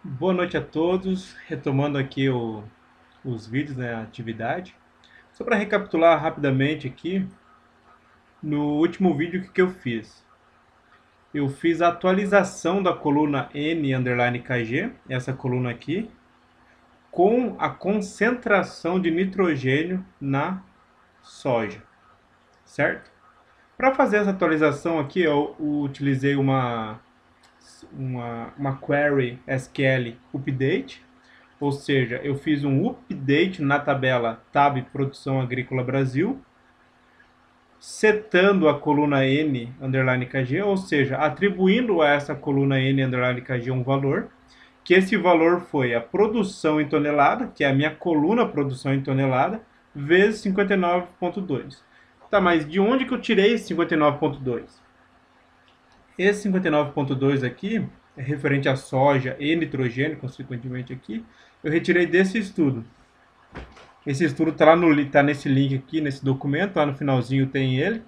Boa noite a todos, retomando aqui os vídeos, né, a atividade. Só para recapitular rapidamente aqui, no último vídeo o que eu fiz? Eu fiz a atualização da coluna N_KG, essa coluna aqui, com a concentração de nitrogênio na soja, certo? Para fazer essa atualização aqui, eu utilizei uma query SQL update. Ou seja, eu fiz um update na tabela Tab Produção Agrícola Brasil, setando a coluna N_KG, ou seja, atribuindo a essa coluna N_KG um valor, que esse valor foi a produção em tonelada, que é a minha coluna produção em tonelada, vezes 59,2. Tá, mas de onde que eu tirei esse 59,2? Esse 59,2 aqui é referente à soja e nitrogênio, consequentemente aqui, eu retirei desse estudo. Esse estudo tá nesse link aqui, nesse documento, lá no finalzinho tem ele. O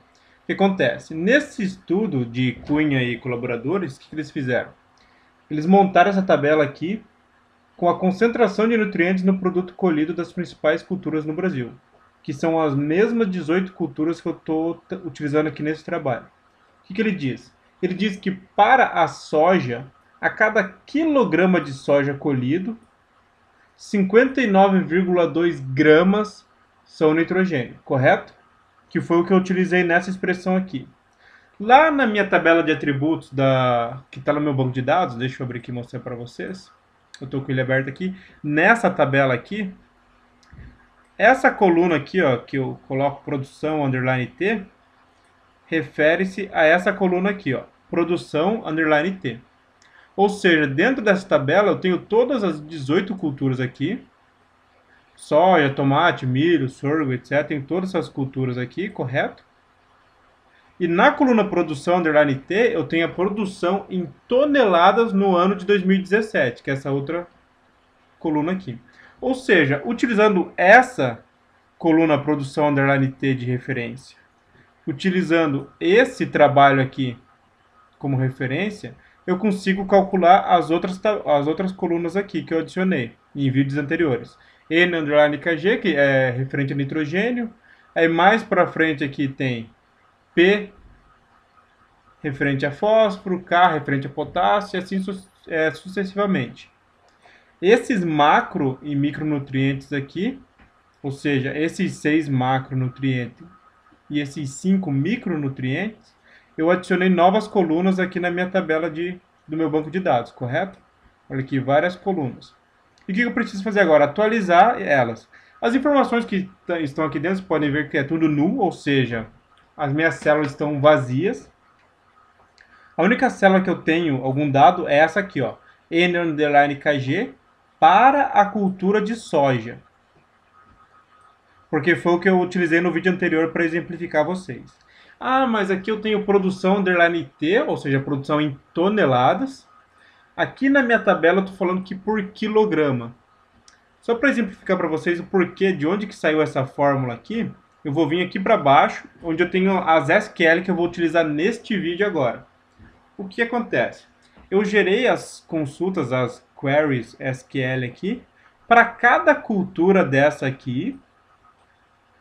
que acontece? Nesse estudo de Cunha e colaboradores, o que eles fizeram? Eles montaram essa tabela aqui com a concentração de nutrientes no produto colhido das principais culturas no Brasil, que são as mesmas 18 culturas que eu estou utilizando aqui nesse trabalho. O que ele diz? Ele diz que para a soja, a cada quilograma de soja colhido, 59,2 gramas são nitrogênio, correto? Que foi o que eu utilizei nessa expressão aqui. Lá na minha tabela de atributos que está no meu banco de dados, deixa eu abrir aqui e mostrar para vocês. Eu estou com ele aberto aqui. Nessa tabela aqui, essa coluna aqui, ó, que eu coloco produção underline T, refere-se a essa coluna aqui, ó, produção underline T. Ou seja, dentro dessa tabela eu tenho todas as 18 culturas aqui, soja, tomate, milho, sorgo, etc. Tem todas essas culturas aqui, correto? E na coluna produção underline T, eu tenho a produção em toneladas no ano de 2017, que é essa outra coluna aqui. Ou seja, utilizando essa coluna produção underline T de referência, utilizando esse trabalho aqui como referência, eu consigo calcular as outras colunas aqui que eu adicionei em vídeos anteriores. N_KG, que é referente a nitrogênio. Aí mais para frente aqui tem P referente a fósforo, K referente a potássio e assim sucessivamente. Esses macro e micronutrientes aqui, ou seja, esses 6 macronutrientes e esses 5 micronutrientes, eu adicionei novas colunas aqui na minha tabela do meu banco de dados, correto? Olha aqui, várias colunas. E o que eu preciso fazer agora? Atualizar elas. As informações que estão aqui dentro, vocês podem ver que é tudo null, ou seja, as minhas células estão vazias. A única célula que eu tenho algum dado é essa aqui, ó, N_KG para a cultura de soja. Porque foi o que eu utilizei no vídeo anterior para exemplificar vocês. Ah, mas aqui eu tenho produção underline T, ou seja, produção em toneladas. Aqui na minha tabela eu estou falando que por quilograma. Só para exemplificar para vocês o porquê, de onde que saiu essa fórmula aqui, eu vou vir aqui para baixo, onde eu tenho as SQL que eu vou utilizar neste vídeo agora. O que acontece? Eu gerei as consultas, as queries SQL aqui, para cada cultura dessa aqui,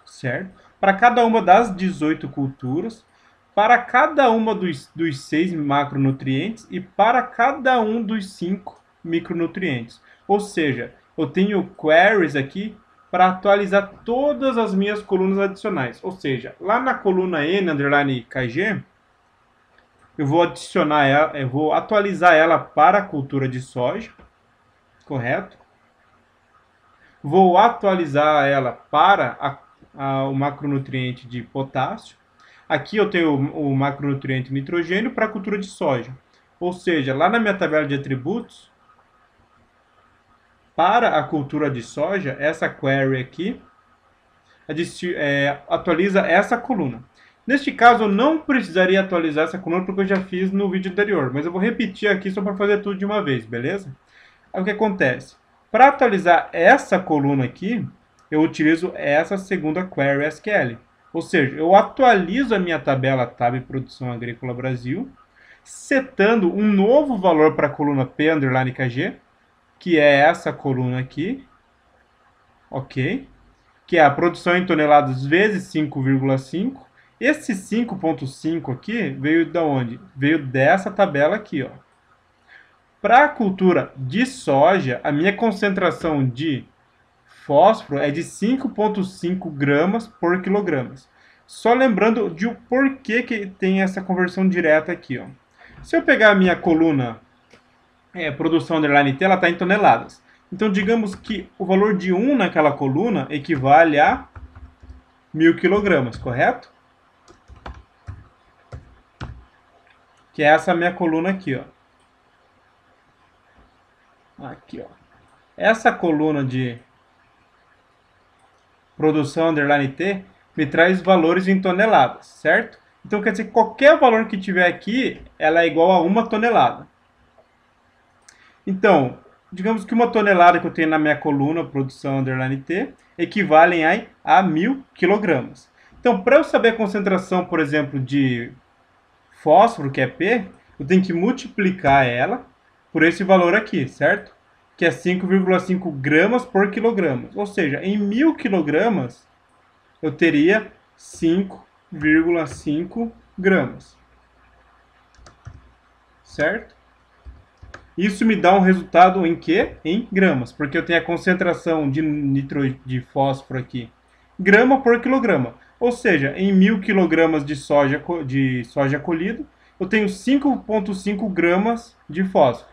certo? Para cada uma das 18 culturas, para cada uma dos 6 macronutrientes e para cada um dos 5 micronutrientes. Ou seja, eu tenho queries aqui para atualizar todas as minhas colunas adicionais. Ou seja, lá na coluna N_KG, eu vou adicionar ela, eu vou atualizar ela para a cultura de soja, correto? Vou atualizar ela para o macronutriente de potássio. Aqui eu tenho o macronutriente nitrogênio para a cultura de soja. Ou seja, lá na minha tabela de atributos, para a cultura de soja, essa query aqui atualiza essa coluna. Neste caso, eu não precisaria atualizar essa coluna porque eu já fiz no vídeo anterior, mas eu vou repetir aqui só para fazer tudo de uma vez, beleza? Aí o que acontece? Para atualizar essa coluna aqui, eu utilizo essa segunda query SQL. Ou seja, eu atualizo a minha tabela Tab Produção Agrícola Brasil, setando um novo valor para a coluna P_KG, que é essa coluna aqui, ok? Que é a produção em toneladas vezes 5,5. Esse 5,5 aqui veio de onde? Veio dessa tabela aqui, ó. Para a cultura de soja, a minha concentração de fósforo é de 5,5 gramas por quilogramas. Só lembrando de o porquê que tem essa conversão direta aqui, ó. Se eu pegar a minha coluna produção underline T, ela está em toneladas. Então, digamos que o valor de 1 naquela coluna equivale a 1.000 quilogramas, correto? Que é essa minha coluna aqui, ó. Aqui, ó. Essa coluna de produção underline T me traz valores em toneladas, certo? Então, quer dizer que qualquer valor que tiver aqui, ela é igual a 1 tonelada. Então, digamos que 1 tonelada que eu tenho na minha coluna, produção underline T, equivalem a 1.000 quilogramas. Então, para eu saber a concentração, por exemplo, de fósforo, que é P, eu tenho que multiplicar ela por esse valor aqui, certo? Que é 5,5 gramas por quilograma. Ou seja, em 1.000 quilogramas, eu teria 5,5 gramas. Certo? Isso me dá um resultado em quê? Em gramas, porque eu tenho a concentração de fósforo aqui, grama por quilograma. Ou seja, em 1.000 quilogramas de soja colhido, eu tenho 5,5 gramas de fósforo.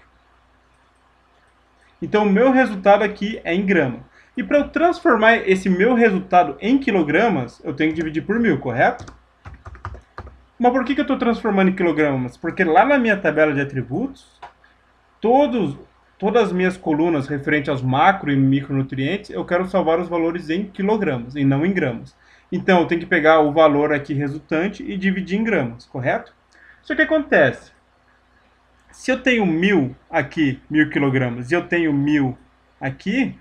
Então, o meu resultado aqui é em grama. E para eu transformar esse meu resultado em quilogramas, eu tenho que dividir por 1.000, correto? Mas por que eu estou transformando em quilogramas? Porque lá na minha tabela de atributos, todas as minhas colunas referentes aos macro e micronutrientes, eu quero salvar os valores em quilogramas e não em gramas. Então, eu tenho que pegar o valor aqui resultante e dividir em gramas, correto? Só que acontece, se eu tenho 1.000 aqui, 1.000 quilogramas, e eu tenho 1.000 aqui,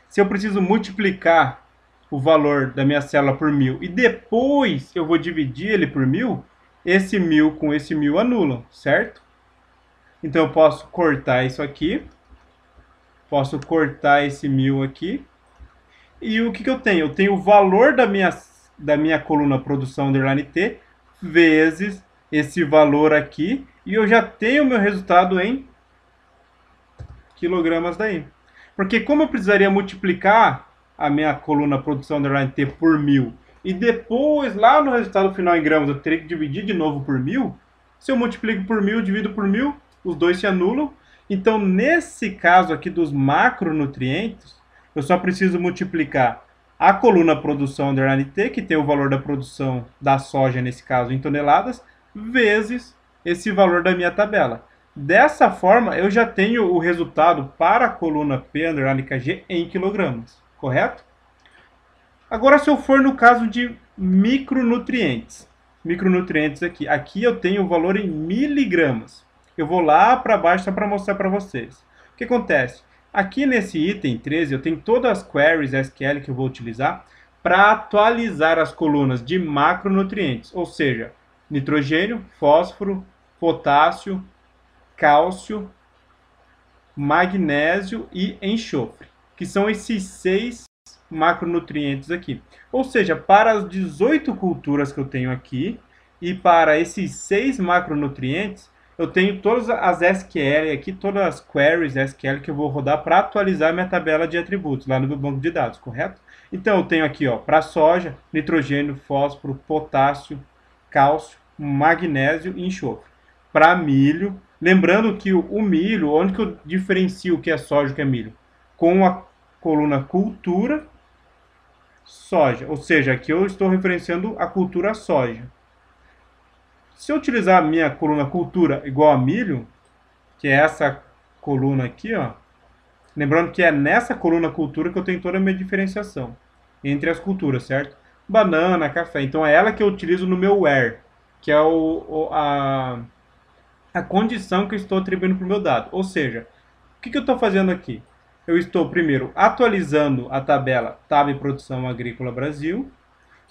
se eu preciso multiplicar o valor da minha célula por 1.000 e depois eu vou dividir ele por 1.000, esse 1.000 com esse 1.000 anulam, certo? Então, eu posso cortar isso aqui. Posso cortar esse 1.000 aqui. E o que eu tenho? Eu tenho o valor da minha coluna produção underline T vezes esse valor aqui. E eu já tenho o meu resultado em quilogramas daí. Porque como eu precisaria multiplicar a minha coluna produção underline T por 1.000 e depois, lá no resultado final em gramas, eu teria que dividir de novo por 1.000, se eu multiplico por 1.000, divido por 1.000, os dois se anulam. Então, nesse caso aqui dos macronutrientes, eu só preciso multiplicar a coluna produção underline T, que tem o valor da produção da soja, nesse caso, em toneladas, vezes esse valor da minha tabela. Dessa forma, eu já tenho o resultado para a coluna P underline KG em quilogramas, correto? Agora, se eu for no caso de micronutrientes, aqui eu tenho o valor em miligramas. Eu vou lá para baixo só para mostrar para vocês. O que acontece? Aqui nesse item 13 eu tenho todas as queries SQL que eu vou utilizar para atualizar as colunas de macronutrientes, ou seja, nitrogênio, fósforo, potássio, cálcio, magnésio e enxofre, que são esses 6 macronutrientes aqui. Ou seja, para as 18 culturas que eu tenho aqui e para esses 6 macronutrientes, eu tenho todas as SQL aqui, todas as queries SQL que eu vou rodar para atualizar minha tabela de atributos lá no meu banco de dados, correto? Então, eu tenho aqui, ó, para soja, nitrogênio, fósforo, potássio, cálcio, magnésio e enxofre. Para milho, lembrando que o milho, onde que eu diferencio o que é soja e o que é milho? Com a coluna cultura, soja. Ou seja, aqui eu estou referenciando a cultura soja. Se eu utilizar a minha coluna cultura igual a milho, que é essa coluna aqui, ó, lembrando que é nessa coluna cultura que eu tenho toda a minha diferenciação entre as culturas, certo? Banana, café. Então é ela que eu utilizo no meu where, que é a condição que eu estou atribuindo para o meu dado. Ou seja, o que eu estou fazendo aqui? Eu estou primeiro atualizando a tabela Tab Produção Agrícola Brasil.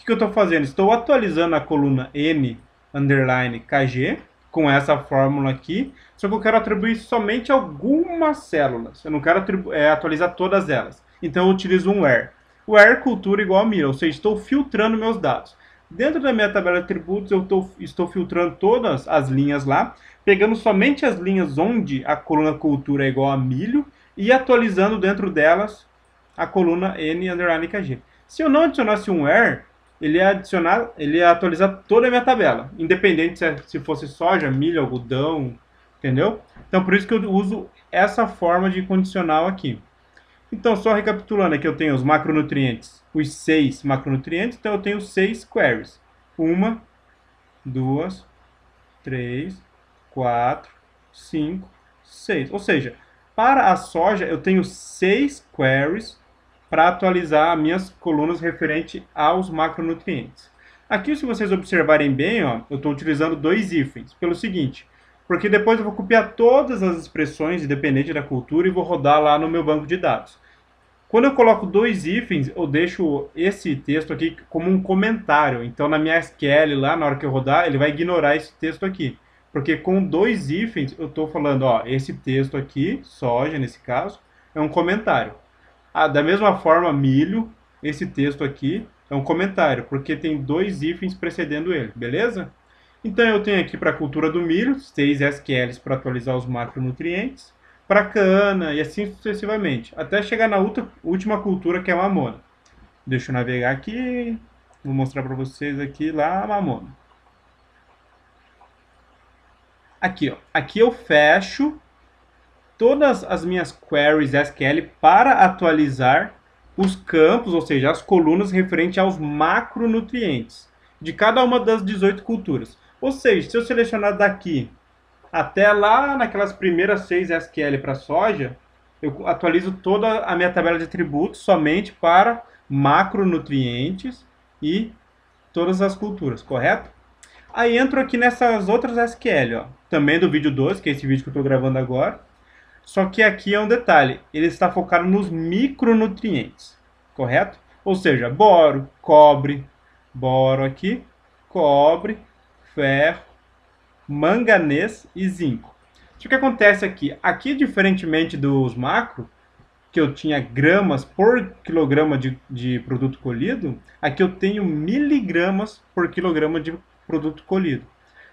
O que eu estou fazendo? Estou atualizando a coluna N underline KG, com essa fórmula aqui, só que eu quero atribuir somente algumas células. Eu não quero atualizar todas elas. Então eu utilizo um where. Where cultura igual a milha, ou seja, estou filtrando meus dados. Dentro da minha tabela de atributos, eu estou filtrando todas as linhas lá, pegando somente as linhas onde a coluna cultura é igual a milho e atualizando dentro delas a coluna n_kg. Se eu não adicionasse um where, ele ia atualizar toda a minha tabela, independente se fosse soja, milho, algodão, entendeu? Então, por isso que eu uso essa forma de condicional aqui. Então, só recapitulando aqui, eu tenho os macronutrientes, os 6 macronutrientes, então eu tenho 6 queries. 1, 2, 3, 4, 5, 6. Ou seja, para a soja, eu tenho 6 queries para atualizar as minhas colunas referente aos macronutrientes. Aqui, se vocês observarem bem, ó, eu estou utilizando dois hífens, pelo seguinte, porque depois eu vou copiar todas as expressões, independente da cultura, e vou rodar lá no meu banco de dados. Quando eu coloco dois hífens, eu deixo esse texto aqui como um comentário. Então, na minha SQL, lá, na hora que eu rodar, ele vai ignorar esse texto aqui. Porque com dois hífens, eu estou falando, ó, esse texto aqui, soja nesse caso, é um comentário. Da mesma forma, milho, esse texto aqui é um comentário, porque tem dois hífens precedendo ele, beleza? Então eu tenho aqui para a cultura do milho, 6 SQLs para atualizar os macronutrientes, para cana e assim sucessivamente, até chegar na última cultura que é a mamona. Deixa eu navegar aqui, vou mostrar para vocês aqui lá a mamona. Aqui, ó, aqui eu fecho todas as minhas queries SQL para atualizar os campos, ou seja, as colunas referentes aos macronutrientes de cada uma das 18 culturas. Ou seja, se eu selecionar daqui até lá naquelas primeiras 6 SQL para soja, eu atualizo toda a minha tabela de atributos somente para macronutrientes e todas as culturas, correto? Aí entro aqui nessas outras SQL, ó, também do vídeo 12, que é esse vídeo que eu estou gravando agora. Só que aqui é um detalhe, ele está focado nos micronutrientes, correto? Ou seja, boro, cobre, boro aqui, cobre, ferro, manganês e zinco. O que acontece aqui? Aqui, diferentemente dos macro, que eu tinha gramas por quilograma de produto colhido, aqui eu tenho miligramas por quilograma de produto colhido,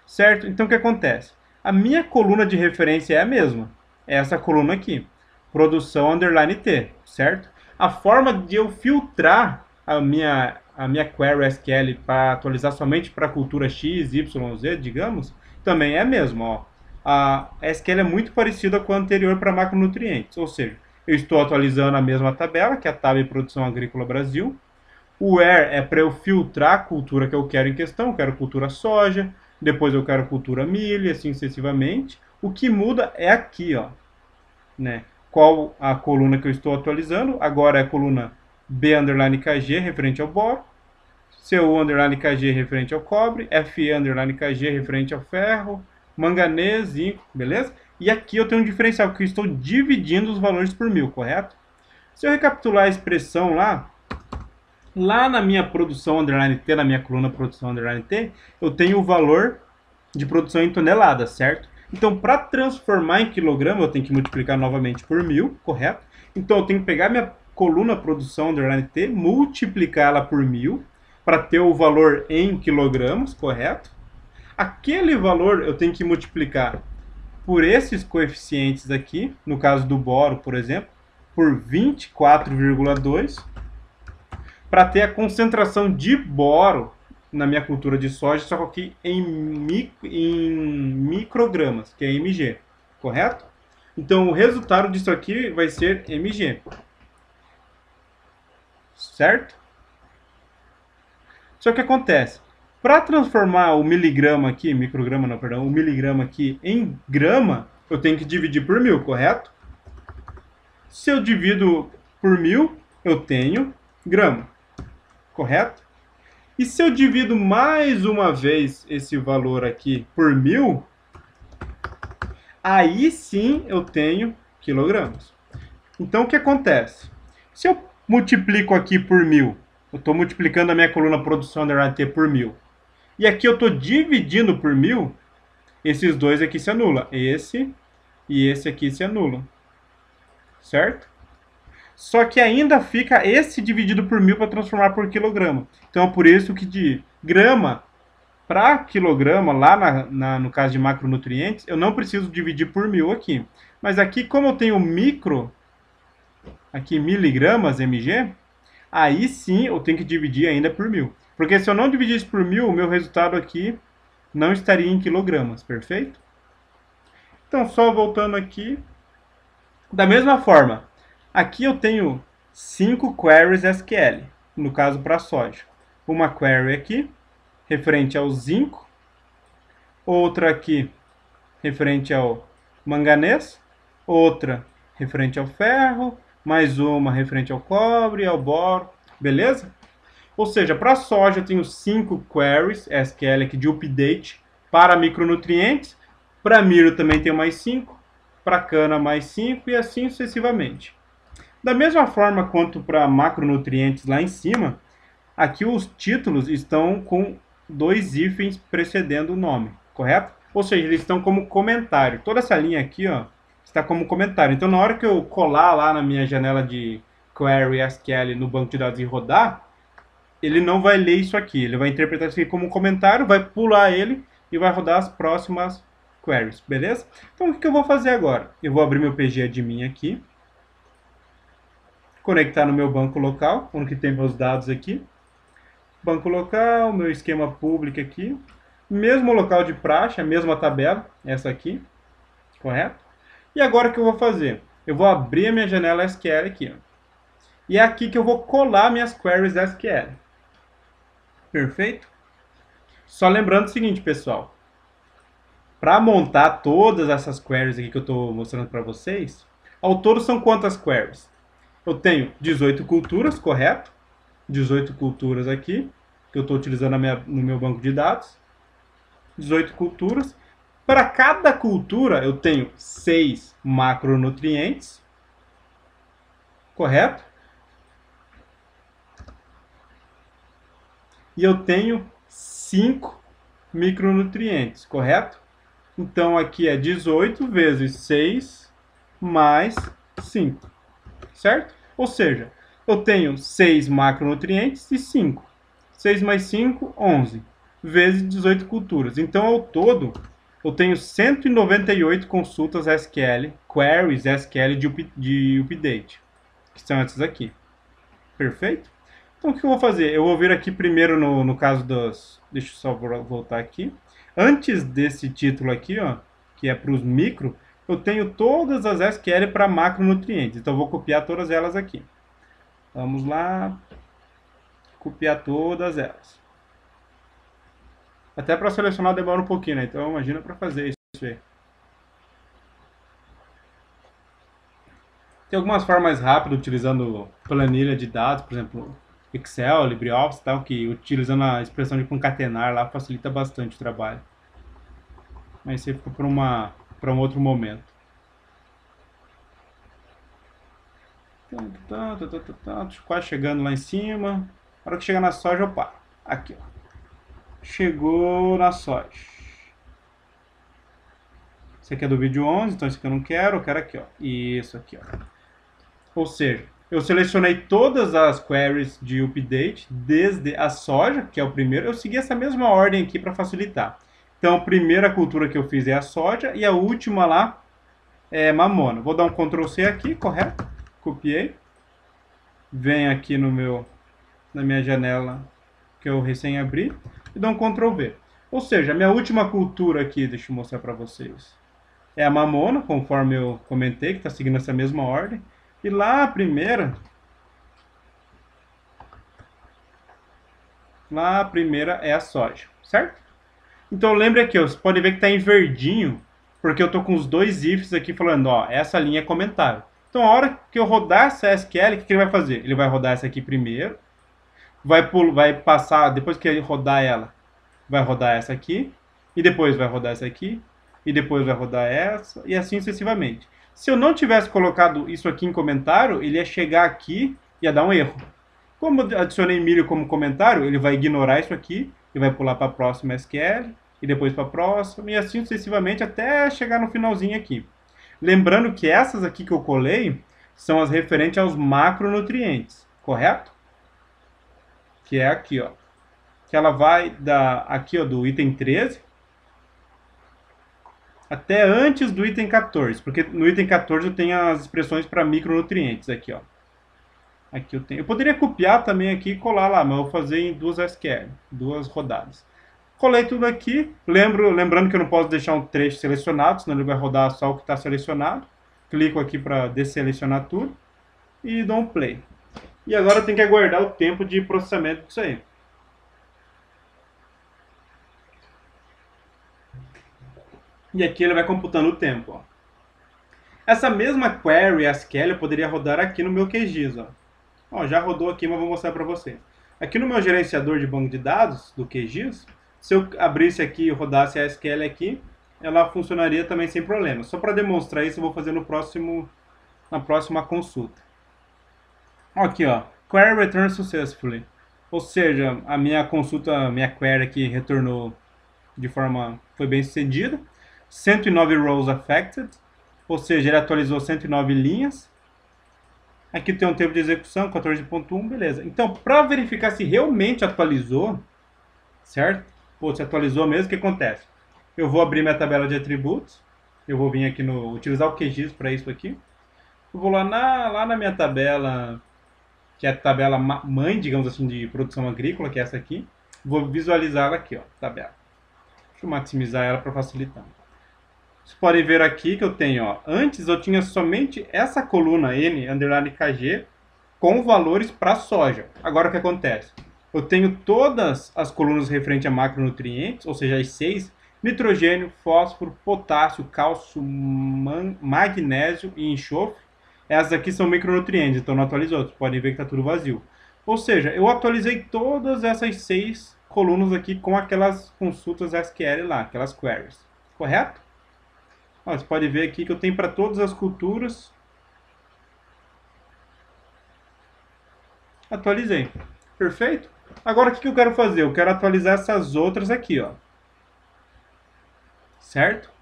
certo? Então, o que acontece? A minha coluna de referência é a mesma, é essa coluna aqui, produção underline T, certo? A forma de eu filtrar a minha query SQL para atualizar somente para a cultura X, Y, Z, digamos, também é a mesma, ó. A SQL é muito parecida com a anterior para macronutrientes, ou seja, eu estou atualizando a mesma tabela, que é a Tab Produção Agrícola Brasil. O where é para eu filtrar a cultura que eu quero em questão, eu quero cultura soja, depois eu quero cultura milho, e assim sucessivamente. O que muda é aqui, ó, né? Qual a coluna que eu estou atualizando? Agora é a coluna B_KG referente ao boro, CU_KG referente ao cobre, Fe_KG referente ao ferro, manganês, zinco, beleza? E aqui eu tenho um diferencial, que eu estou dividindo os valores por mil, correto? Se eu recapitular a expressão lá na minha produção underline T, na minha coluna produção underline T, eu tenho o valor de produção em toneladas, certo? Então, para transformar em quilograma, eu tenho que multiplicar novamente por 1000, correto? Então, eu tenho que pegar minha coluna produção underline T, multiplicar ela por 1000, para ter o valor em quilogramas, correto? Aquele valor eu tenho que multiplicar por esses coeficientes aqui, no caso do boro, por exemplo, por 24,2, para ter a concentração de boro na minha cultura de soja, só que em microgramas, que é mg, correto? Então, o resultado disso aqui vai ser mg, certo? Só que acontece, para transformar o miligrama aqui, micrograma não, perdão, o miligrama aqui em grama, eu tenho que dividir por 1000, correto? Se eu divido por 1000, eu tenho grama, correto? E se eu divido mais uma vez esse valor aqui por 1000, aí sim eu tenho quilogramas. Então, o que acontece? Se eu multiplico aqui por 1000, eu estou multiplicando a minha coluna produção underline T por 1000, e aqui eu estou dividindo por 1000, esses dois aqui se anulam. Esse e esse aqui se anulam. Certo? Só que ainda fica esse dividido por 1000 para transformar por quilograma. Então, é por isso que de grama para quilograma, lá no caso de macronutrientes, eu não preciso dividir por 1000 aqui. Mas aqui, como eu tenho micro, aqui miligramas, mg, aí sim eu tenho que dividir ainda por 1000. Porque se eu não dividisse por 1000, o meu resultado aqui não estaria em quilogramas, perfeito? Então, só voltando aqui, da mesma forma, aqui eu tenho 5 queries SQL, no caso para soja. Uma query aqui, referente ao zinco, outra aqui, referente ao manganês, outra referente ao ferro, mais uma referente ao cobre, ao boro, beleza? Ou seja, para a soja eu tenho 5 queries SQL aqui de update para micronutrientes, para milho também tenho mais 5, para cana mais 5 e assim sucessivamente. Da mesma forma quanto para macronutrientes lá em cima, aqui os títulos estão com 2 hífens precedendo o nome, correto? Ou seja, eles estão como comentário. Toda essa linha aqui, ó, está como comentário. Então, na hora que eu colar lá na minha janela de Query SQL no banco de dados e rodar, ele não vai ler isso aqui. Ele vai interpretar isso aqui como um comentário, vai pular ele e vai rodar as próximas queries, beleza? Então, o que eu vou fazer agora? Eu vou abrir meu PGAdmin aqui, conectar no meu banco local, onde tem meus dados aqui. Banco local, meu esquema público aqui. Mesmo local de praxe, a mesma tabela, essa aqui, correto? E agora o que eu vou fazer? Eu vou abrir a minha janela SQL aqui, ó. E é aqui que eu vou colar minhas queries SQL. Perfeito? Só lembrando o seguinte, pessoal. Para montar todas essas queries aqui que eu estou mostrando para vocês, ao todo são quantas queries? Eu tenho 18 culturas, correto? 18 culturas aqui, que eu estou utilizando no meu banco de dados. 18 culturas. Para cada cultura, eu tenho 6 macronutrientes, correto? E eu tenho 5 micronutrientes, correto? Então, aqui é 18 vezes 6 mais 5, certo? Ou seja, eu tenho 6 macronutrientes e 5. 6 mais 5, 11, vezes 18 culturas. Então, ao todo, eu tenho 198 consultas SQL, queries SQL de update, que são essas aqui. Perfeito? Então, o que eu vou fazer? Eu vou vir aqui primeiro no caso dos... Deixa eu só voltar aqui. Antes desse título aqui, ó, que é para os micro, eu tenho todas as SQL para macronutrientes. Então, eu vou copiar todas elas aqui. Vamos lá. Copiar todas elas. Até para selecionar demora um pouquinho, né? Então, imagina para fazer isso aí. Tem algumas formas rápidas utilizando planilha de dados, por exemplo, Excel, LibreOffice, tal, que utilizando a expressão de concatenar lá facilita bastante o trabalho. Mas isso fica para um outro momento. Quase chegando lá em cima. Na hora que chegar na soja, eu paro. Aqui, ó. Chegou na soja. Esse aqui é do vídeo 11, então esse aqui eu não quero, eu quero aqui, ó. Isso aqui, ó. Ou seja, eu selecionei todas as queries de update, desde a soja, que é o primeiro. Eu segui essa mesma ordem aqui para facilitar. Então, a primeira cultura que eu fiz é a soja e a última lá é mamona. Vou dar um Ctrl C aqui, correto? Copiei. Venho aqui na minha janela que eu recém abri e dou um Ctrl V. Ou seja, a minha última cultura aqui, deixa eu mostrar para vocês, é a mamona, conforme eu comentei, que está seguindo essa mesma ordem. E lá a primeira é a soja, certo? Então lembre aqui, ó, você pode ver que está em verdinho, porque eu estou com os 2 ifs aqui falando, ó, essa linha é comentário. Então a hora que eu rodar essa SQL, o que ele vai fazer? Ele vai rodar essa aqui primeiro, vai passar, depois que ele rodar ela, vai rodar essa aqui, e depois vai rodar essa aqui, e depois vai rodar essa, e assim sucessivamente. Se eu não tivesse colocado isso aqui em comentário, ele ia chegar aqui e ia dar um erro. Como eu adicionei milho como comentário, ele vai ignorar isso aqui e vai pular para a próxima SQL, e depois para a próxima, e assim sucessivamente até chegar no finalzinho aqui. Lembrando que essas aqui que eu colei são as referentes aos macronutrientes, correto? Que é aqui, ó. Que ela vai aqui, ó, do item 13 até antes do item 14, porque no item 14 eu tenho as expressões para micronutrientes aqui, ó. Aqui eu tenho. Eu poderia copiar também aqui e colar lá, mas eu vou fazer em duas SQL, duas rodadas. Colei tudo aqui. Lembrando que eu não posso deixar um trecho selecionado, senão ele vai rodar só o que está selecionado. Clico aqui para desselecionar tudo e dou um play. E agora eu tenho que aguardar o tempo de processamento disso aí. E aqui ele vai computando o tempo. Ó. Essa mesma query SQL eu poderia rodar aqui no meu QGIS. Ó, já rodou aqui, mas vou mostrar para você. Aqui no meu gerenciador de banco de dados do QGIS, se eu abrisse aqui e rodasse a SQL aqui, ela funcionaria também sem problema. Só para demonstrar isso, eu vou fazer na próxima consulta. Aqui, ó, query return successfully. Ou seja, a minha consulta, a minha query aqui retornou foi bem sucedida. 109 rows affected, ou seja, ele atualizou 109 linhas. Aqui tem um tempo de execução, 14.1, beleza. Então, para verificar se realmente atualizou, certo? Ou se atualizou mesmo, o que acontece? Eu vou abrir minha tabela de atributos. Eu vou vir aqui utilizar o QGIS para isso aqui. Eu vou lá na minha tabela, que é a tabela mãe, digamos assim, de produção agrícola, que é essa aqui. Vou visualizá-la aqui, ó, tabela. Deixa eu maximizar ela para facilitar. Vocês podem ver aqui que eu tenho, ó, antes eu tinha somente essa coluna N_KG com valores para soja. Agora o que acontece? Eu tenho todas as colunas referentes a macronutrientes, ou seja, as 6, nitrogênio, fósforo, potássio, cálcio, magnésio e enxofre. Essas aqui são micronutrientes, então não atualizou. Vocês podem ver que está tudo vazio. Ou seja, eu atualizei todas essas 6 colunas aqui com aquelas consultas SQL lá, aquelas queries. Correto? Ó, você pode ver aqui que eu tenho para todas as culturas. Atualizei. Perfeito? Agora o que eu quero fazer? Eu quero atualizar essas outras aqui, ó. Certo?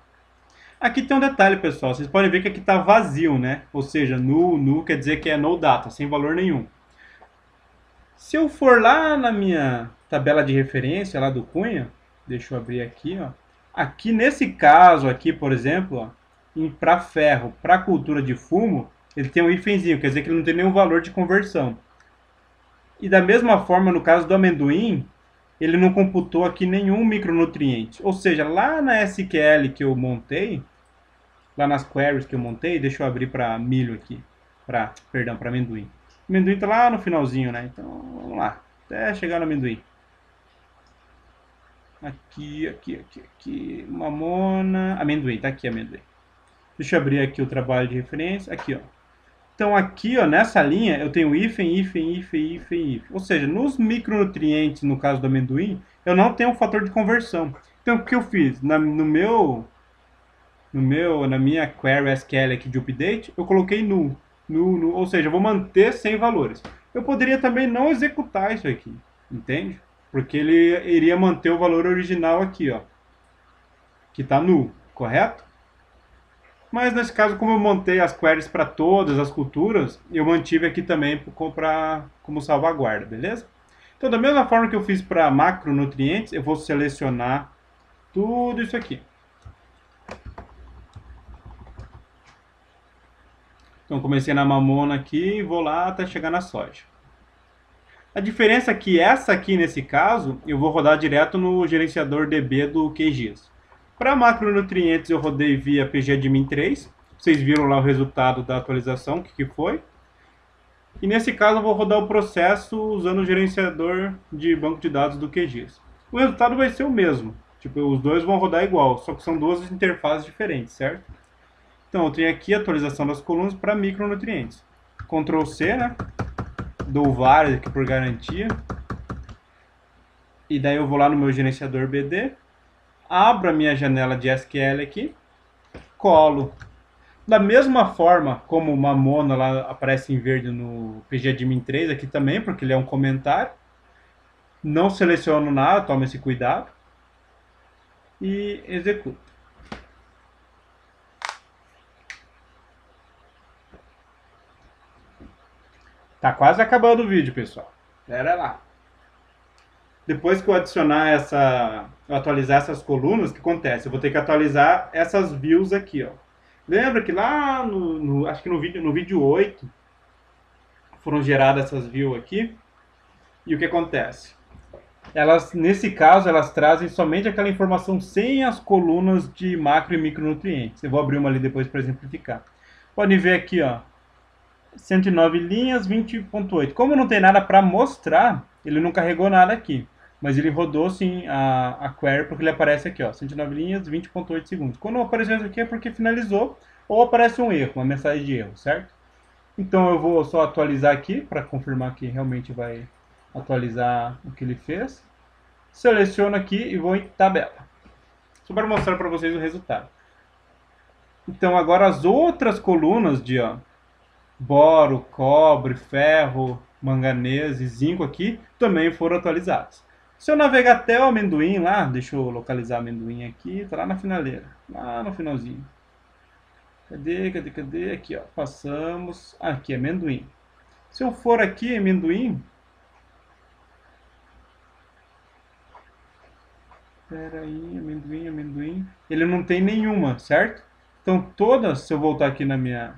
Aqui tem um detalhe, pessoal. Vocês podem ver que aqui está vazio, né? Ou seja, null quer dizer que é no data, sem valor nenhum. Se eu for lá na minha tabela de referência, lá do Cunha, deixa eu abrir aqui, ó. Aqui nesse caso aqui, por exemplo, para ferro, para cultura de fumo, ele tem um hífenzinho, quer dizer que ele não tem nenhum valor de conversão. E da mesma forma, no caso do amendoim, ele não computou aqui nenhum micronutriente. Ou seja, lá na SQL que eu montei, lá nas queries que eu montei, deixa eu abrir para milho aqui, para amendoim. O amendoim está lá no finalzinho, né? Então, vamos lá, até chegar no amendoim. Aqui, mamona, amendoim, tá aqui amendoim. Deixa eu abrir aqui o trabalho de referência, aqui, ó. Então aqui, ó, nessa linha, eu tenho hífen. Ou seja, nos micronutrientes, no caso do amendoim, eu não tenho um fator de conversão. Então o que eu fiz? Na minha query SQL aqui de update, eu coloquei null. Ou seja, eu vou manter sem valores. Eu poderia também não executar isso aqui, entende? Porque ele iria manter o valor original aqui, ó, que está null, correto? Mas nesse caso, como eu montei as queries para todas as culturas, eu mantive aqui também como salvaguarda, beleza? Então, da mesma forma que eu fiz para macronutrientes, eu vou selecionar tudo isso aqui. Então, comecei na mamona aqui e vou lá até chegar na soja. A diferença é que essa aqui, nesse caso, eu vou rodar direto no gerenciador DB do QGIS. Para macronutrientes, eu rodei via pgadmin 3. Vocês viram lá o resultado da atualização, o que foi. E nesse caso, eu vou rodar o processo usando o gerenciador de banco de dados do QGIS. O resultado vai ser o mesmo. Tipo, os dois vão rodar igual, só que são duas interfaces diferentes, certo? Então, eu tenho aqui a atualização das colunas para micronutrientes. Ctrl C, né? Dou vários aqui por garantia. E daí eu vou lá no meu gerenciador BD. Abro a minha janela de SQL aqui. Colo. Da mesma forma como o mamona lá aparece em verde no pgadmin 3 aqui também, porque ele é um comentário. Não seleciono nada, toma esse cuidado. e executa. Tá quase acabando o vídeo, pessoal. Espera lá. Depois que eu adicionar eu atualizar essas colunas, o que acontece? Eu vou ter que atualizar essas views aqui, ó. Lembra que lá acho que no vídeo 8 foram geradas essas views aqui? E o que acontece? Elas, nesse caso, elas trazem somente aquela informação sem as colunas de macro e micronutrientes. Eu vou abrir uma ali depois para exemplificar. Podem ver aqui, ó, 109 linhas, 20.8. Como não tem nada para mostrar, ele não carregou nada aqui. Mas ele rodou sim a query porque ele aparece aqui, ó, 109 linhas, 20.8 segundos. Quando apareceu isso aqui é porque finalizou ou aparece um erro, uma mensagem de erro, certo? Então eu vou só atualizar aqui para confirmar que realmente vai atualizar o que ele fez. Seleciono aqui e vou em tabela. Só para mostrar para vocês o resultado. Então agora as outras colunas de boro, cobre, ferro, manganês e zinco aqui também foram atualizados. Se eu navegar até o amendoim lá, deixa eu localizar o amendoim aqui, tá lá na finaleira, lá no finalzinho. Cadê? Aqui, ó, passamos, aqui, amendoim. Se eu for aqui, amendoim, pera aí, amendoim, ele não tem nenhuma, certo? Então todas, se eu voltar aqui na minha...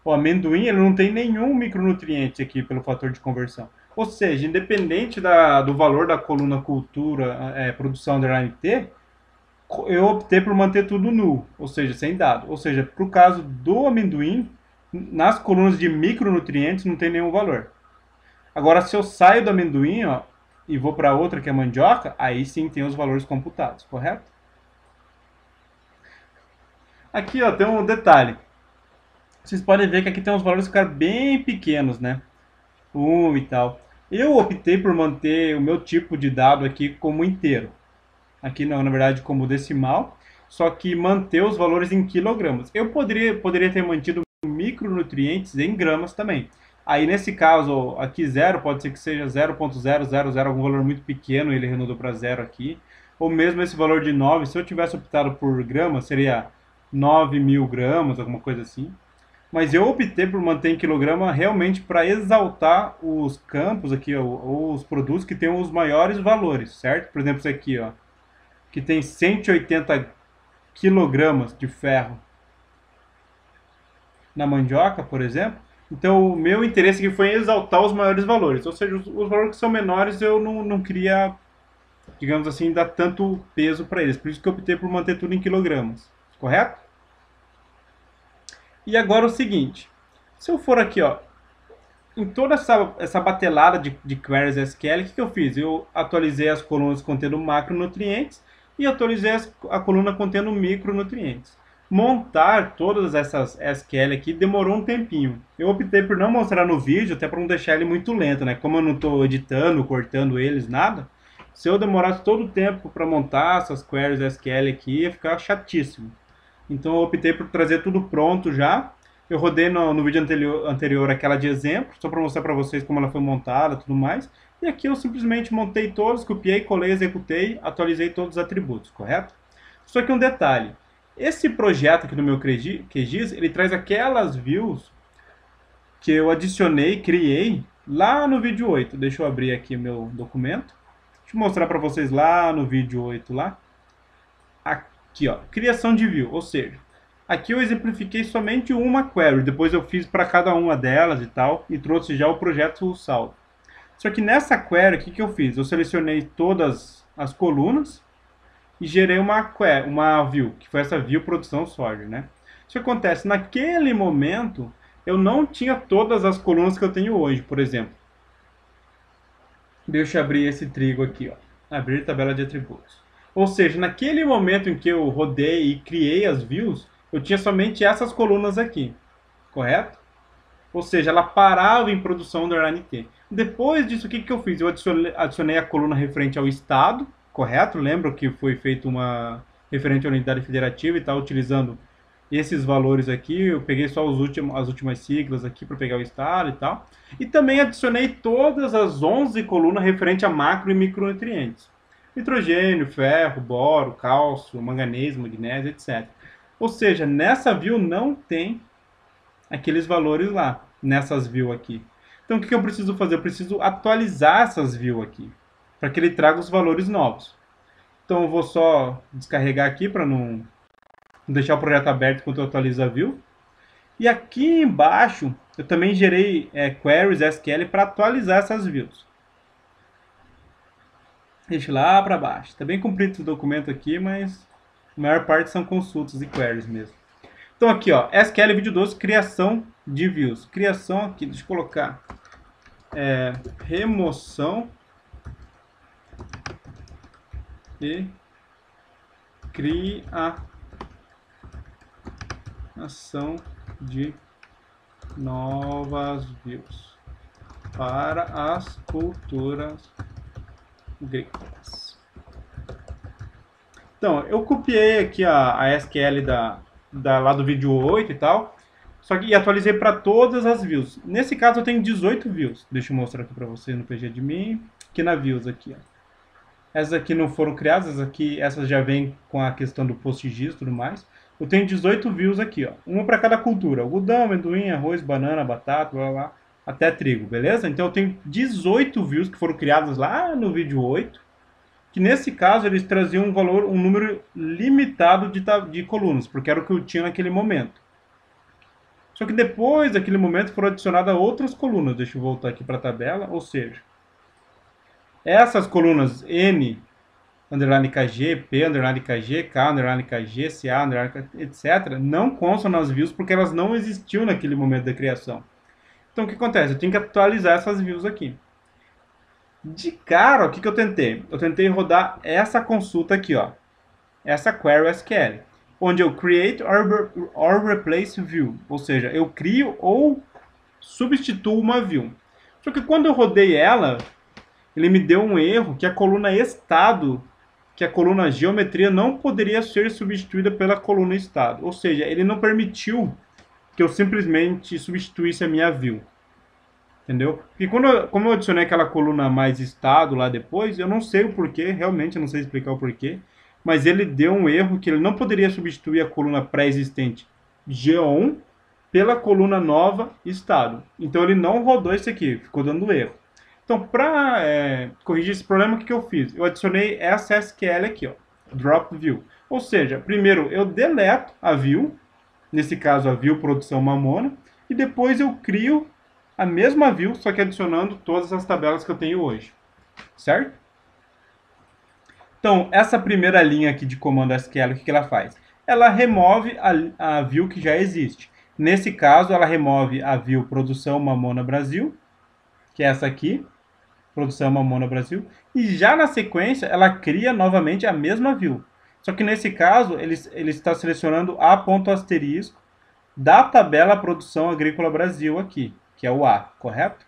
O amendoim ele não tem nenhum micronutriente aqui pelo fator de conversão. Ou seja, independente do valor da coluna cultura, produção underline T, eu optei por manter tudo null, ou seja, sem dado. Ou seja, para o caso do amendoim, nas colunas de micronutrientes não tem nenhum valor. Agora, se eu saio do amendoim e vou para outra que é a mandioca, aí sim tem os valores computados, correto? Aqui tem um detalhe. Vocês podem ver que aqui tem uns valores que ficaram bem pequenos, né? E tal. Eu optei por manter o meu tipo de dado aqui como inteiro. Aqui não, na verdade como decimal, só que manter os valores em quilogramas. Eu poderia ter mantido micronutrientes em gramas também. Aí nesse caso, aqui zero, pode ser que seja 0.000, algum valor muito pequeno, ele arredondou para zero aqui. Ou mesmo esse valor de 9, se eu tivesse optado por gramas, seria 9.000 gramas, alguma coisa assim. Mas eu optei por manter em quilograma realmente para exaltar os campos aqui, ou os produtos que têm os maiores valores, certo? Por exemplo, esse aqui, ó, que tem 180 quilogramas de ferro na mandioca, por exemplo. Então, o meu interesse aqui foi exaltar os maiores valores. Ou seja, os valores que são menores eu não queria, digamos assim, dar tanto peso para eles. Por isso que eu optei por manter tudo em quilogramas. Correto? E agora o seguinte. Se eu for aqui, ó, em toda essa batelada de queries SQL, o que eu fiz? Eu atualizei as colunas contendo macronutrientes e atualizei a coluna contendo micronutrientes. Montar todas essas SQL aqui demorou um tempinho. Eu optei por não mostrar no vídeo, até para não deixar ele muito lento, né? Como eu não estou editando, cortando eles, nada. Se eu demorasse todo o tempo para montar essas queries SQL aqui, ia ficar chatíssimo. Então eu optei por trazer tudo pronto já. Eu rodei no vídeo anterior aquela de exemplo, só para mostrar para vocês como ela foi montada e tudo mais. E aqui eu simplesmente montei todos, copiei, colei, executei, atualizei todos os atributos, correto? Só que um detalhe, esse projeto aqui do meu QGIS, ele traz aquelas views que eu adicionei, criei lá no vídeo 8. Deixa eu abrir aqui meu documento. Deixa eu mostrar para vocês lá no vídeo 8 lá. Aqui, ó, criação de view, ou seja, aqui eu exemplifiquei somente uma query, depois eu fiz para cada uma delas e tal, e trouxe já o projeto salvo. Só que nessa query, o que eu fiz? Eu selecionei todas as colunas e gerei uma view, que foi essa view produção soja, né? Isso que acontece, naquele momento, eu não tinha todas as colunas que eu tenho hoje, por exemplo. Deixa eu abrir esse trigo aqui, ó. Abrir tabela de atributos. Ou seja, naquele momento em que eu rodei e criei as views, eu tinha somente essas colunas aqui, correto? Ou seja, ela parava em produção underline T. Depois disso, o que eu fiz? Eu adicionei a coluna referente ao estado, correto? Lembra que foi feita uma referente à unidade federativa e está utilizando esses valores aqui. Eu peguei só as últimas siglas aqui para pegar o estado e tal. E também adicionei todas as 11 colunas referente a macro e micronutrientes. Nitrogênio, ferro, boro, cálcio, manganês, magnésio, etc. Ou seja, nessa view não tem aqueles valores lá, nessas views aqui. Então o que eu preciso fazer? Eu preciso atualizar essas views aqui, para que ele traga os valores novos. Então eu vou só descarregar aqui para não deixar o projeto aberto enquanto eu atualizo a view. E aqui embaixo eu também gerei queries SQL para atualizar essas views. Deixa lá para baixo. Está bem comprido esse documento aqui, mas a maior parte são consultas e queries mesmo. Então aqui, ó, SQL vídeo 12, criação de views. Criação aqui, deixa eu colocar remoção e criação de novas views para as culturas agrícolas. Então, eu copiei aqui a SQL lá do vídeo 8 e tal, só que atualizei para todas as views. Nesse caso eu tenho 18 views. Deixa eu mostrar aqui para vocês no PGAdmin, aqui na views aqui, ó. Essas aqui não foram criadas, essas já vêm com a questão do PostGIS e tudo mais. Eu tenho 18 views aqui, ó. Uma para cada cultura. Algodão, amendoim, arroz, banana, batata, blá, blá, até trigo, beleza? Então eu tenho 18 views que foram criadas lá no vídeo 8, que nesse caso eles traziam um número limitado de colunas, porque era o que eu tinha naquele momento. Só que depois daquele momento foram adicionadas outras colunas. Deixa eu voltar aqui para a tabela, ou seja, essas colunas N, underline KG, P, underline KG, K, underline KG, CA, underline KG, etc., não constam nas views porque elas não existiam naquele momento da criação. Então o que acontece? Eu tenho que atualizar essas views aqui. De cara, o que eu tentei? Eu tentei rodar essa consulta aqui, ó. Essa query SQL, onde eu create or replace view, ou seja, eu crio ou substituo uma view. Só que quando eu rodei ela, ele me deu um erro que a coluna estado, que a coluna geometria não poderia ser substituída pela coluna estado. Ou seja, ele não permitiu que eu simplesmente substituísse a minha view. Entendeu? Porque como eu adicionei aquela coluna mais estado lá depois, eu não sei o porquê, realmente eu não sei explicar o porquê, mas ele deu um erro que ele não poderia substituir a coluna pré-existente G1 pela coluna nova estado. Então ele não rodou isso aqui, ficou dando erro. Então, para corrigir esse problema, o que eu fiz? Eu adicionei essa SQL aqui, ó, drop view. Ou seja, primeiro eu deleto a view, nesse caso a view produção mamona, e depois eu crio a mesma view, só que adicionando todas as tabelas que eu tenho hoje. Certo? Então, essa primeira linha aqui de comando SQL, o que ela faz? Ela remove a view que já existe. Nesse caso, ela remove a view produção mamona Brasil, que é essa aqui, produção mamona Brasil, e já na sequência ela cria novamente a mesma view. Só que nesse caso ele está selecionando a ponto asterisco da tabela produção agrícola Brasil aqui, que é o A, correto?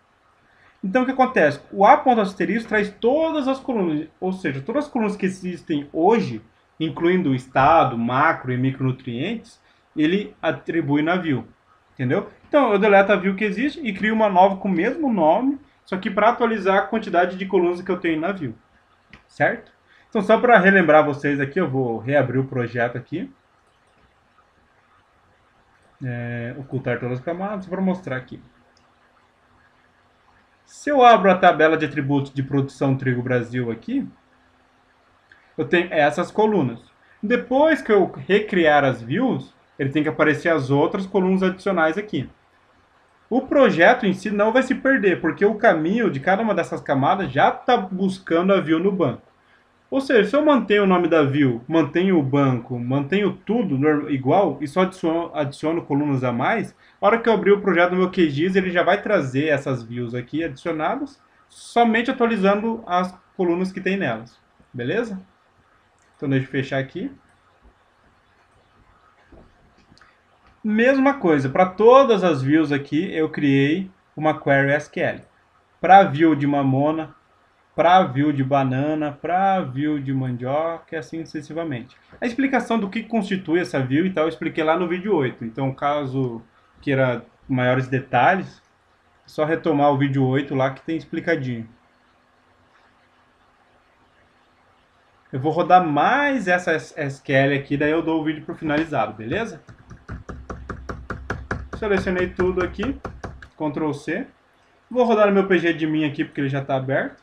Então o que acontece? O A ponto asterisco traz todas as colunas, ou seja, todas as colunas que existem hoje, incluindo o estado, macro e micronutrientes, ele atribui na view, entendeu? Então eu deleto a view que existe e crio uma nova com o mesmo nome, só que para atualizar a quantidade de colunas que eu tenho na view, certo? Então só para relembrar vocês aqui, eu vou reabrir o projeto aqui, ocultar todas as camadas para mostrar aqui. Se eu abro a tabela de atributos de produção Trigo Brasil aqui, eu tenho essas colunas. Depois que eu recriar as views, ele tem que aparecer as outras colunas adicionais aqui. O projeto em si não vai se perder, porque o caminho de cada uma dessas camadas já está buscando a view no banco. Ou seja, se eu mantenho o nome da view, mantenho o banco, mantenho tudo igual e só adiciono colunas a mais, a hora que eu abrir o projeto no meu QGIS, ele já vai trazer essas views aqui adicionadas, somente atualizando as colunas que tem nelas. Beleza? Então deixa eu fechar aqui. Mesma coisa, para todas as views aqui, eu criei uma query SQL. Para a view de mamona, para view de banana, para view de mandioca e assim sucessivamente. A explicação do que constitui essa view e tal eu expliquei lá no vídeo 8. Então, caso queira maiores detalhes, é só retomar o vídeo 8 lá que tem explicadinho. Eu vou rodar mais essa SQL aqui, daí eu dou o vídeo para finalizado, beleza? Selecionei tudo aqui, Ctrl C. Vou rodar no meu PG de mim aqui, porque ele já está aberto.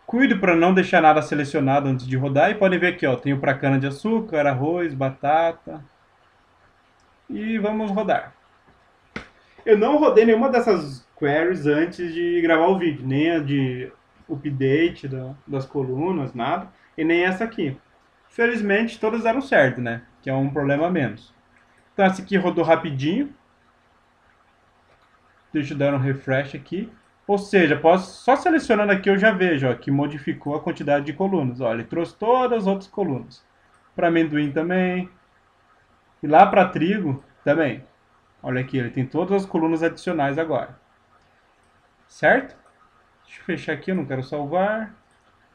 Cuido para não deixar nada selecionado antes de rodar. E podem ver aqui, ó, tenho para cana de açúcar, arroz, batata. E vamos rodar. Eu não rodei nenhuma dessas queries antes de gravar o vídeo, nem a de update das colunas, nada, e nem essa aqui. Felizmente todas deram certo, né? Que é um problema a menos. Então essa aqui rodou rapidinho. Deixa eu dar um refresh aqui. Ou seja, posso, só selecionando aqui eu já vejo ó, que modificou a quantidade de colunas. Ó, ele trouxe todas as outras colunas. Para amendoim também. E lá para trigo também. Olha aqui, ele tem todas as colunas adicionais agora. Certo? Deixa eu fechar aqui, eu não quero salvar.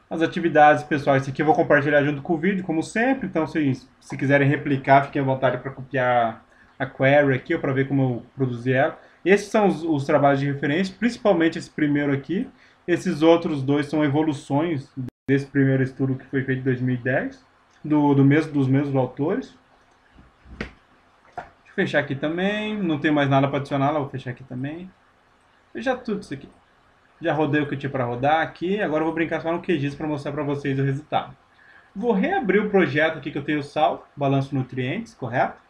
As atividades, pessoal, esse aqui eu vou compartilhar junto com o vídeo, como sempre. Então, se quiserem replicar, fiquem à vontade para copiar a query aqui, ou para ver como eu produzi ela. Esses são os trabalhos de referência, principalmente esse primeiro aqui. Esses outros dois são evoluções desse primeiro estudo que foi feito em 2010, dos mesmos autores. Deixa eu fechar aqui também. Não tem mais nada para adicionar, vou fechar aqui também. Fechar tudo isso aqui. Já rodei o que eu tinha para rodar aqui, agora eu vou brincar só no QGIS para mostrar para vocês o resultado. Vou reabrir o projeto aqui que eu tenho salvo, balanço nutrientes, correto?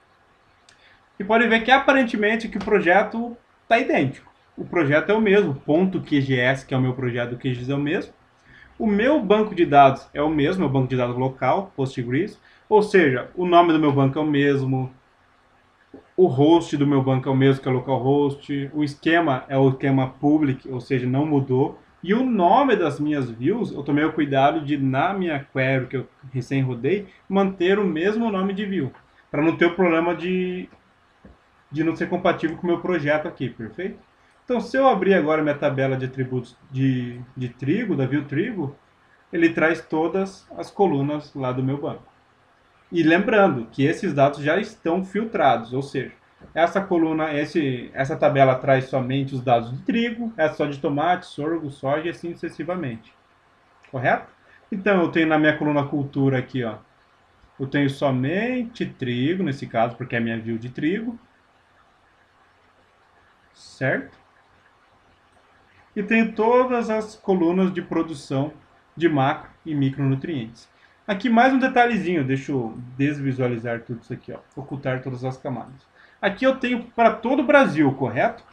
E podem ver que aparentemente que o projeto está idêntico. O projeto é o mesmo, .qgs, que é o meu projeto do QGIS, é o mesmo. O meu banco de dados é o mesmo, é o banco de dados local, Postgres, ou seja, o nome do meu banco é o mesmo, o host do meu banco é o mesmo que é o localhost. O esquema é o esquema public, ou seja, não mudou. E o nome das minhas views, eu tomei o cuidado de, na minha query que eu recém rodei, manter o mesmo nome de view. Para não ter o problema de não ser compatível com o meu projeto aqui, perfeito? Então, se eu abrir agora minha tabela de atributos de trigo, da view trigo, ele traz todas as colunas lá do meu banco. E lembrando que esses dados já estão filtrados, ou seja, essa coluna, essa tabela traz somente os dados de trigo, essa só de tomate, sorgo, soja e assim sucessivamente. Correto? Então eu tenho na minha coluna cultura aqui, ó, eu tenho somente trigo, nesse caso, porque é a minha view de trigo. Certo? E tenho todas as colunas de produção de macro e micronutrientes. Aqui mais um detalhezinho, deixa eu desvisualizar tudo isso aqui, ó, ocultar todas as camadas. Aqui eu tenho para todo o Brasil, correto?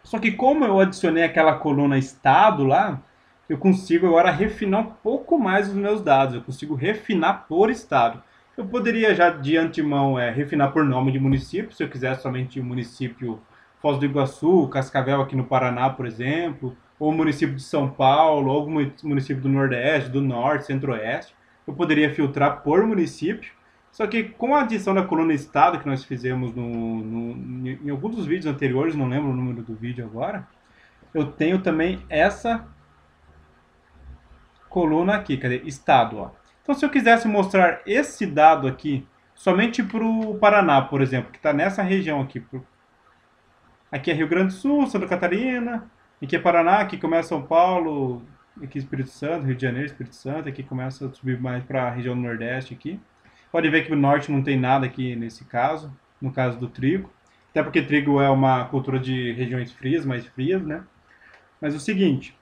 Só que como eu adicionei aquela coluna estado lá, eu consigo agora refinar um pouco mais os meus dados, eu consigo refinar por estado. Eu poderia já de antemão refinar por nome de município, se eu quiser somente o município Foz do Iguaçu, Cascavel aqui no Paraná, por exemplo, ou o município de São Paulo, ou algum município do Nordeste, do Norte, Centro-Oeste. Eu poderia filtrar por município. Só que com a adição da coluna estado que nós fizemos em alguns dos vídeos anteriores, não lembro o número do vídeo agora, eu tenho também essa coluna aqui, cadê? Estado, ó. Então se eu quisesse mostrar esse dado aqui somente para o Paraná, por exemplo, que está nessa região aqui, aqui é Rio Grande do Sul, Santa Catarina, aqui é Paraná, aqui começa São Paulo, aqui Espírito Santo, Rio de Janeiro, Espírito Santo, aqui começa a subir mais para a região do Nordeste aqui. Pode ver que o Norte não tem nada aqui nesse caso, no caso do trigo, até porque trigo é uma cultura de regiões frias, mais frias, né? Mas o seguinte,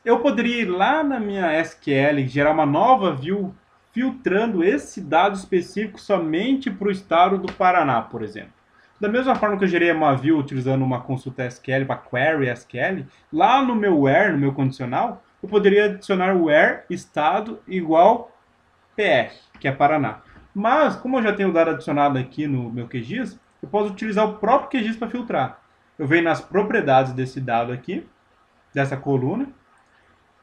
eu poderia ir lá na minha SQL, gerar uma nova view, filtrando esse dado específico somente para o estado do Paraná, por exemplo. Da mesma forma que eu gerei uma view utilizando uma consulta SQL para query SQL, lá no meu where, no meu condicional, eu poderia adicionar where estado igual PR, que é Paraná. Mas, como eu já tenho o dado adicionado aqui no meu QGIS, eu posso utilizar o próprio QGIS para filtrar. Eu venho nas propriedades desse dado aqui, dessa coluna,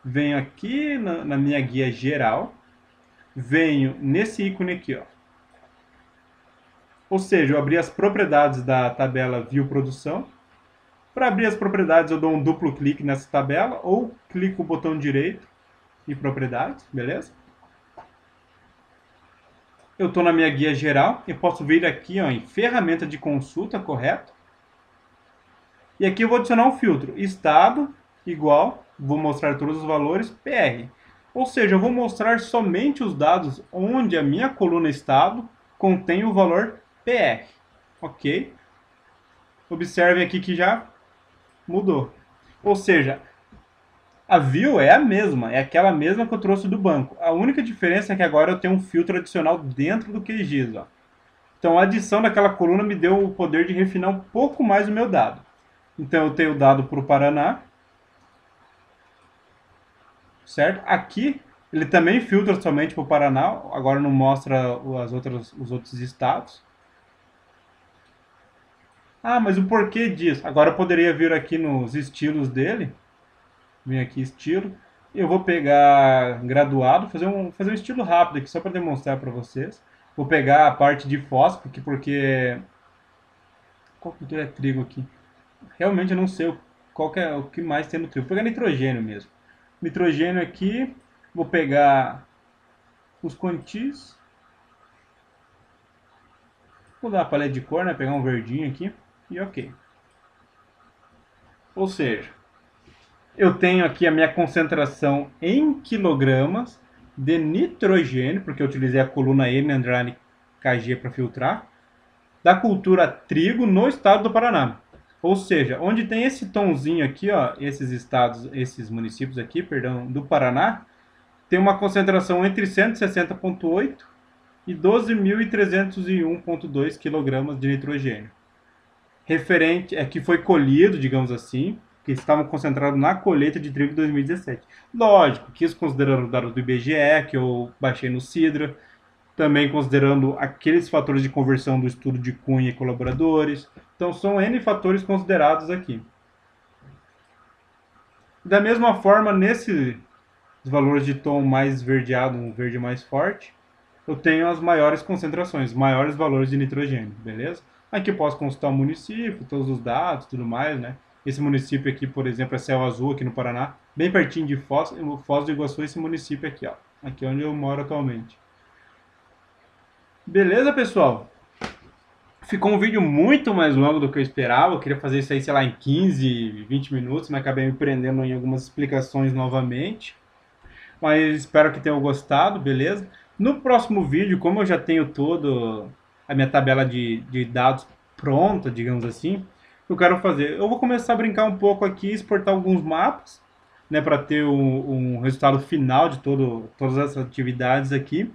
venho aqui na minha guia geral, venho nesse ícone aqui, ó. Ou seja, eu abri as propriedades da tabela View Produção. Para abrir as propriedades, eu dou um duplo clique nessa tabela ou clico o botão direito em propriedades, beleza? Eu estou na minha guia geral, eu posso vir aqui ó, em ferramenta de consulta, correto? E aqui eu vou adicionar um filtro, estado igual vou mostrar todos os valores, PR. Ou seja, eu vou mostrar somente os dados onde a minha coluna estado contém o valor PR. Ok? Observem aqui que já mudou. Ou seja, a view é a mesma, é aquela mesma que eu trouxe do banco. A única diferença é que agora eu tenho um filtro adicional dentro do QGIS. Ó. Então a adição daquela coluna me deu o poder de refinar um pouco mais o meu dado. Então eu tenho o dado para o Paraná, certo? Aqui ele também filtra somente para o Paraná, agora não mostra os outros estados. Ah, mas o porquê disso? Agora eu poderia vir aqui nos estilos dele, vem aqui estilo, eu vou pegar graduado, fazer um estilo rápido aqui só para demonstrar para vocês. Vou pegar a parte de fósforo aqui porque qual cultura é trigo aqui? Realmente eu não sei qual que é o que mais tem no trigo. Vou pegar nitrogênio mesmo. Nitrogênio aqui, vou pegar os quantis. Vou dar a paleta de cor, né? Pegar um verdinho aqui e ok. Ou seja, eu tenho aqui a minha concentração em quilogramas de nitrogênio, porque eu utilizei a coluna M KG para filtrar, da cultura trigo no estado do Paraná. Ou seja, onde tem esse tomzinho aqui, ó, esses estados, esses municípios aqui, perdão, do Paraná, tem uma concentração entre 160,8 e 12.301,2 kg de nitrogênio. Referente, que foi colhido, digamos assim, que estavam concentrados na colheita de trigo de 2017. Lógico, quis considerando o dado do IBGE, que eu baixei no Sidra, também considerando aqueles fatores de conversão do estudo de Cunha e colaboradores. Então, são N fatores considerados aqui. Da mesma forma, nesses valores de tom mais verdeado, um verde mais forte, eu tenho as maiores concentrações, maiores valores de nitrogênio, beleza? Aqui eu posso consultar o município, todos os dados, tudo mais, né? Esse município aqui, por exemplo, é Céu Azul, aqui no Paraná, bem pertinho de Foz do Iguaçu, esse município aqui, ó. Aqui é onde eu moro atualmente. Beleza, pessoal? Ficou um vídeo muito mais longo do que eu esperava. Eu queria fazer isso aí, sei lá, em 15, 20 minutos, mas acabei me prendendo em algumas explicações novamente. Mas espero que tenham gostado, beleza? No próximo vídeo, como eu já tenho toda a minha tabela de dados pronta, digamos assim, eu quero fazer. Eu vou começar a brincar um pouco aqui, exportar alguns mapas, né, para ter um resultado final de todas essas atividades aqui.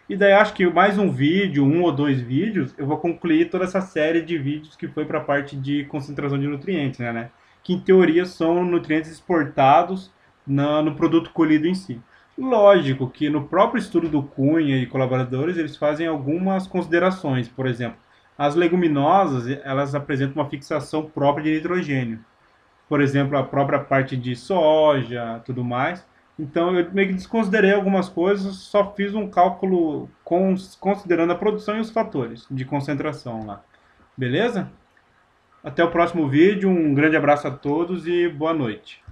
E daí acho que mais um vídeo, um ou dois vídeos, eu vou concluir toda essa série de vídeos que foi para a parte de concentração de nutrientes, né? Que em teoria são nutrientes exportados no produto colhido em si. Lógico que no próprio estudo do Cunha e colaboradores, eles fazem algumas considerações. Por exemplo, as leguminosas, elas apresentam uma fixação própria de nitrogênio. Por exemplo, a própria parte de soja, tudo mais. Então eu meio que desconsiderei algumas coisas, só fiz um cálculo considerando a produção e os fatores de concentração lá. Beleza? Até o próximo vídeo, um grande abraço a todos e boa noite.